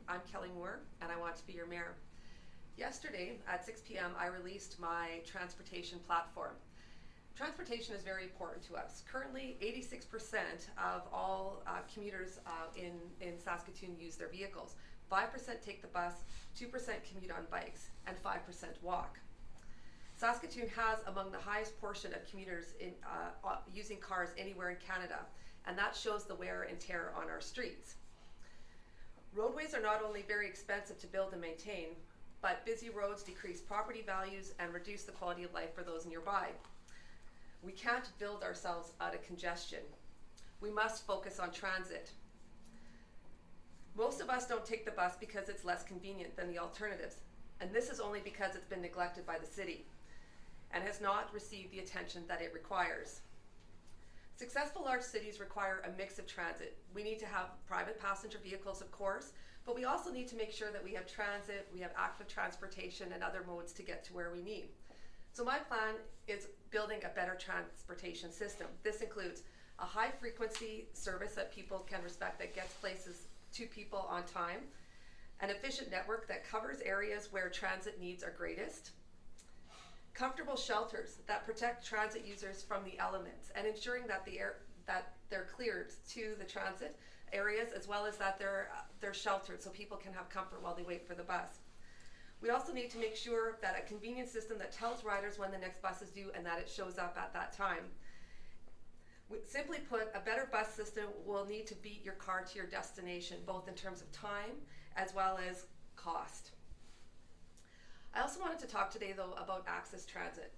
I'm Kelley Moore, and I want to be your mayor. Yesterday at 6 p.m. I released my transportation platform. Transportation is very important to us. Currently, 86% of all commuters in Saskatoon use their vehicles. 5% take the bus, 2% commute on bikes, and 5% walk. Saskatoon has among the highest portion of commuters using cars anywhere in Canada, and that shows the wear and tear on our streets. Roadways are not only very expensive to build and maintain, but busy roads decrease property values and reduce the quality of life for those nearby. We can't build ourselves out of congestion. We must focus on transit. Most of us don't take the bus because it's less convenient than the alternatives, and this is only because it's been neglected by the city and has not received the attention that it requires. Successful large cities require a mix of transit. We need to have private passenger vehicles, of course, but we also need to make sure that we have transit, we have active transportation and other modes to get to where we need. So my plan is building a better transportation system. This includes a high frequency service that people can respect, that gets places to people on time, an efficient network that covers areas where transit needs are greatest, comfortable shelters that protect transit users from the elements, and ensuring that they're cleared to the transit areas, as well as that they're sheltered so people can have comfort while they wait for the bus. We also need to make sure that a convenience system that tells riders when the next bus is due and that it shows up at that time. Simply put, a better bus system will need to beat your car to your destination, both in terms of time as well as cost. I also wanted to talk today, though, about access transit.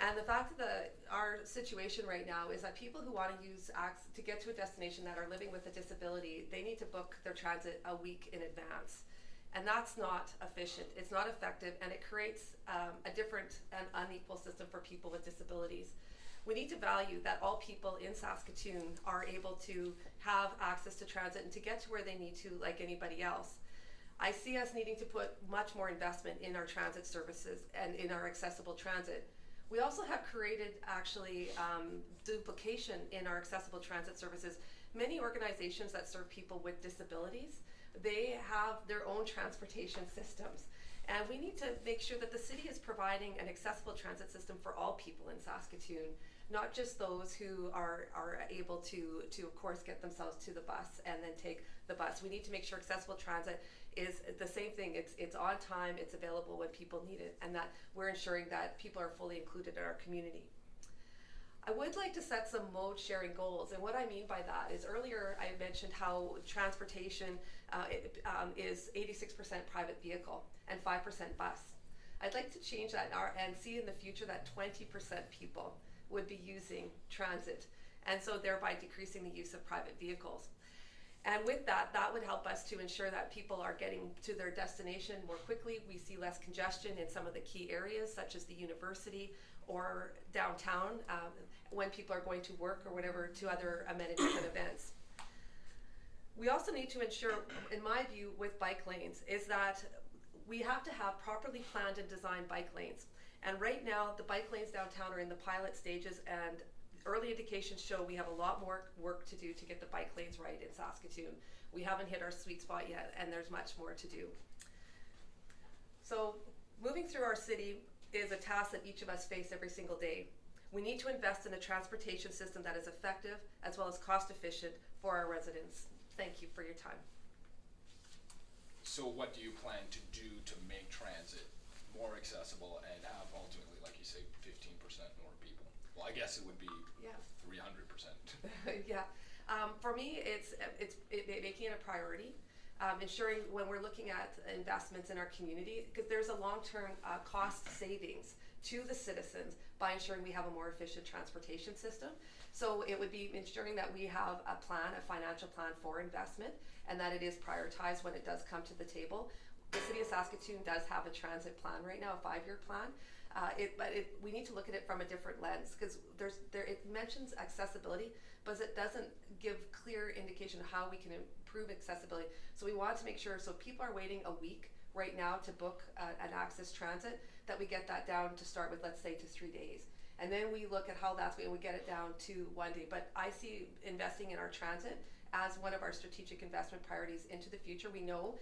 And the fact that our situation right now is that people who want to use to get to a destination that are living with a disability, they need to book their transit a week in advance. And that's not efficient, it's not effective, and it creates a different and unequal system for people with disabilities. We need to value that all people in Saskatoon are able to have access to transit and to get to where they need to, like anybody else. I see us needing to put much more investment in our transit services and in our accessible transit. We also have created actually duplication in our accessible transit services. Many organizations that serve people with disabilities, they have their own transportation systems. And we need to make sure that the city is providing an accessible transit system for all people in Saskatoon, not just those who are able to of course get themselves to the bus and then take the bus. We need to make sure accessible transit is the same thing. It's on time, it's available when people need it, and that we're ensuring that people are fully included in our community. I would like to set some mode sharing goals, and what I mean by that is earlier I mentioned how transportation is 86% private vehicle and 5% bus. I'd like to change that and see in the future that 20% people would be using transit, and so thereby decreasing the use of private vehicles. And with that would help us to ensure that people are getting to their destination more quickly. We see less congestion in some of the key areas, such as the university or downtown, when people are going to work or whatever, to other amenities and events. We also need to ensure, in my view, with bike lanes, is that we have to have properly planned and designed bike lanes. And right now, the bike lanes downtown are in the pilot stages, and early indications show we have a lot more work to do to get the bike lanes right in Saskatoon. We haven't hit our sweet spot yet, and there's much more to do. So moving through our city is a task that each of us face every single day. We need to invest in a transportation system that is effective as well as cost efficient for our residents. Thank you for your time. So what do you plan to do to make transit more accessible and have ultimately, like you say, 15% more people? Well, I guess it would be 300%. Yeah. For me, it's making it a priority. Ensuring when we're looking at investments in our community, because there's a long-term cost savings to the citizens by ensuring we have a more efficient transportation system. So it would be ensuring that we have a financial plan for investment, and that it is prioritized when it does come to the table. The City of Saskatoon does have a transit plan right now, a 5-year plan. We need to look at it from a different lens, because it mentions accessibility, but it doesn't give clear indication of how we can improve accessibility. So we want to make sure, so people are waiting a week right now to book an access transit, that we get that down to start with, let's say, to 3 days. And then we look at how and we get it down to 1 day. But I see investing in our transit as one of our strategic investment priorities into the future. We know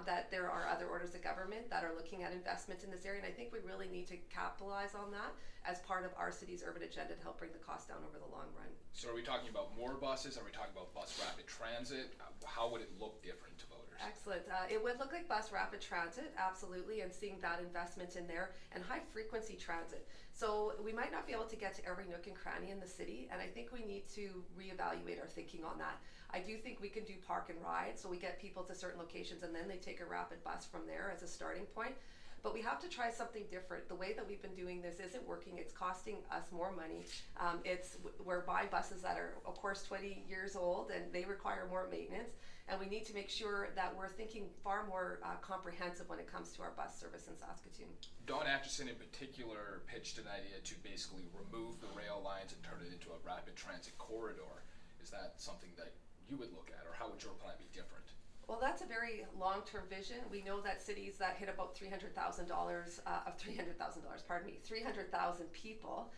that there are other orders of government that are looking at investment in this area, and I think we really need to capitalize on that as part of our city's urban agenda to help bring the cost down over the long run. So are we talking about more buses? Are we talking about bus rapid transit? How would it look different to voters? Excellent. It would look like bus rapid transit, absolutely, and seeing that investment in there, and high frequency transit. So we might not be able to get to every nook and cranny in the city, and I think we need to reevaluate our thinking on that. I do think we can do park and ride, so we get people to certain locations and then they take a rapid bus from there as a starting point. But we have to try something different. The way that we've been doing this isn't working. It's costing us more money. We're buying buses that are, of course, 20 years old, and they require more maintenance. And we need to make sure that we're thinking far more comprehensive when it comes to our bus service in Saskatoon. Don Atchison in particular pitched an idea to basically remove the rail lines and turn it into a rapid transit corridor. Is that something that you would look at, or how would your plan be different? Well, that's a very long-term vision. We know that cities that hit about $300,000 people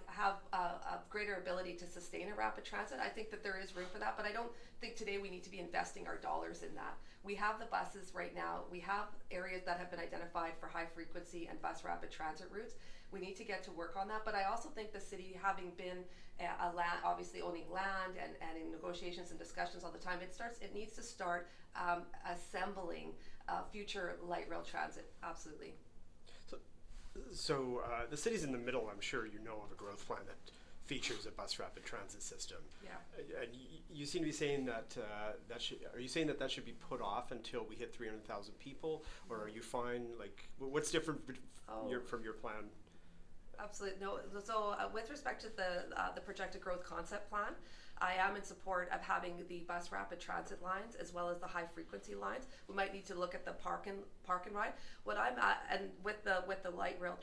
have a greater ability to sustain a rapid transit. I think that there is room for that, but I don't think today we need to be investing our dollars in that. We have the buses right now. We have areas that have been identified for high frequency and bus rapid transit routes. We need to get to work on that, but I also think the city, having been obviously owning land and in negotiations and discussions all the time, it needs to start assembling future light rail transit, absolutely. So the city's in the middle, I'm sure you know, of a growth plan that features a bus rapid transit system. Yeah. And you seem to be saying that are you saying that should be put off until we hit 300,000 people, or are you fine? Like, what's different from your plan? Absolutely. No. So with respect to the projected growth concept plan, I am in support of having the bus rapid transit lines as well as the high frequency lines. We might need to look at the park and ride. What I'm at, and with the light rail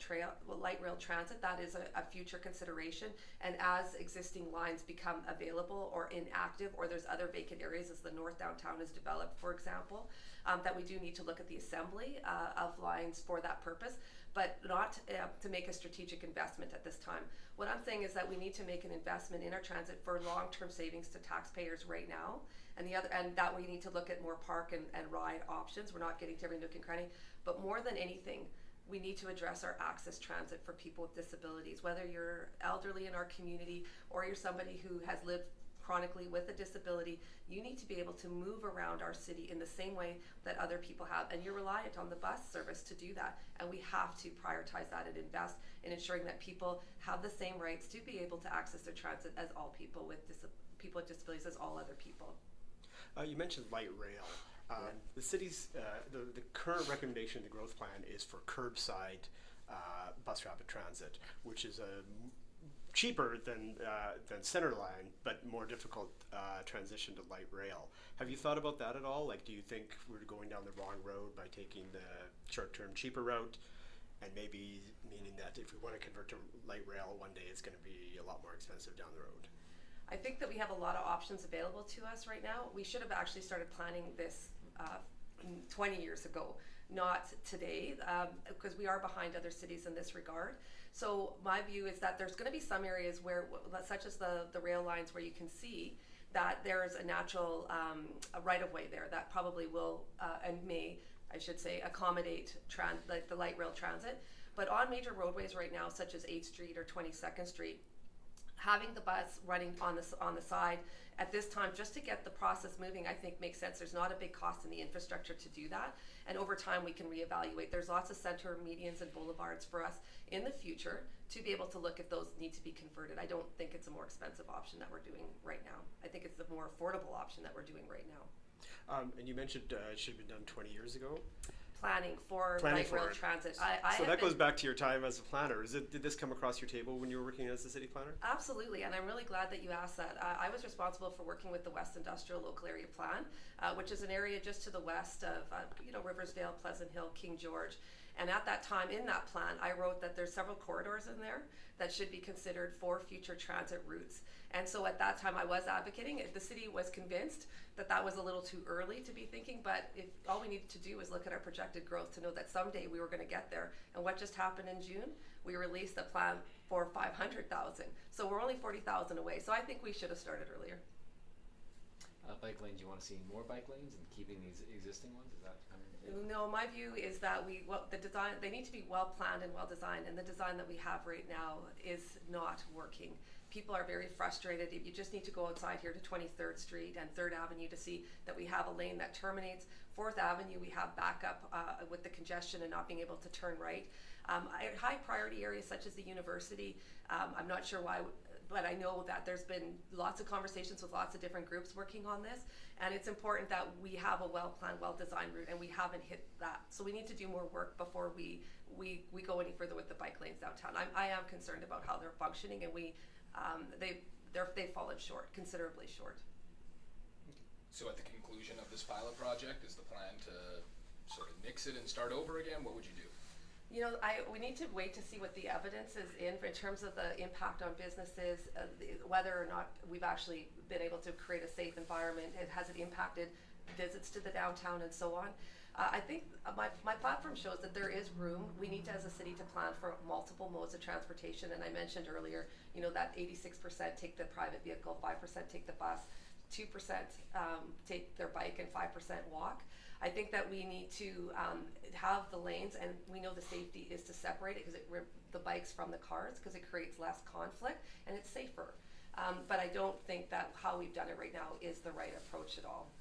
transit, that is a future consideration. And as existing lines become available or inactive, or there's other vacant areas as the north downtown is developed, for example, that we do need to look at the assembly of lines for that purpose, but not to make a strategic investment at this time. What I'm saying is that we need to make an investment in our transit for long-term savings to taxpayers right now, and that we need to look at more park and ride options. We're not getting to every nook and cranny, but more than anything, we need to address our access transit for people with disabilities, whether you're elderly in our community or you're somebody who has lived chronically with a disability. You need to be able to move around our city in the same way that other people have, and you're reliant on the bus service to do that, and we have to prioritize that and invest in ensuring that people have the same rights to be able to access their transit as all people with disabilities, as all other people. You mentioned light rail. The city's the current recommendation in the growth plan is for curbside bus rapid transit, which is a cheaper than center line, but more difficult transition to light rail. Have you thought about that at all? Like, do you think we're going down the wrong road by taking the short-term cheaper route, and maybe meaning that if we want to convert to light rail one day, it's going to be a lot more expensive down the road? I think that we have a lot of options available to us right now. We should have actually started planning this 20 years ago, not today, because we are behind other cities in this regard. So my view is that there's going to be some areas where, such as the rail lines, where you can see that there is a natural a right-of-way there that probably will and may, I should say, accommodate the light rail transit. But on major roadways right now, such as 8th Street or 22nd Street, having the bus running on the side at this time, just to get the process moving, I think makes sense. There's not a big cost in the infrastructure to do that, and over time we can reevaluate. There's lots of center medians and boulevards for us in the future to be able to look at those need to be converted. I don't think it's a more expensive option that we're doing right now. I think it's the more affordable option that we're doing right now. And you mentioned it should have been done 20 years ago. Planning for light rail transit. So that goes back to your time as a planner. Did this come across your table when you were working as a city planner? Absolutely, and I'm really glad that you asked that. I was responsible for working with the West Industrial Local Area Plan, which is an area just to the west of Riversdale, Pleasant Hill, King George. And at that time, in that plan, I wrote that there's several corridors in there that should be considered for future transit routes. And so at that time, I was advocating it. The city was convinced that that was a little too early to be thinking, but if all we needed to do was look at our projected growth to know that someday we were going to get there. And what just happened in June? We released a plan for 500,000. So we're only 40,000 away. So I think we should have started earlier. bike lanes, you want to see more bike lanes and keeping these existing ones? Is that kind of? No, my view is that the design, they need to be well planned and well designed, and the design that we have right now is not working. People are very frustrated. You just need to go outside here to 23rd Street and 3rd Avenue to see that we have a lane that terminates. 4th Avenue, we have backup with the congestion and not being able to turn right. High priority areas such as the university, I'm not sure why, but I know that there's been lots of conversations with lots of different groups working on this, and it's important that we have a well-planned, well-designed route, and we haven't hit that. So we need to do more work before we go any further with the bike lanes downtown. I am concerned about how they're functioning, and they've fallen short, considerably short. So at the conclusion of this pilot project, is the plan to sort of nix it and start over again? What would you do? You know, we need to wait to see what the evidence is in terms of the impact on businesses, whether or not we've actually been able to create a safe environment, and has it impacted visits to the downtown and so on. I think my platform shows that there is room. We need to, as a city, to plan for multiple modes of transportation, and I mentioned earlier, you know, that 86% take the private vehicle, 5% take the bus, 2% take their bike, and 5% walk. I think that we need to have the lanes, and we know the safety is to separate it, because the bikes from the cars, because it creates less conflict and it's safer. But I don't think that how we've done it right now is the right approach at all.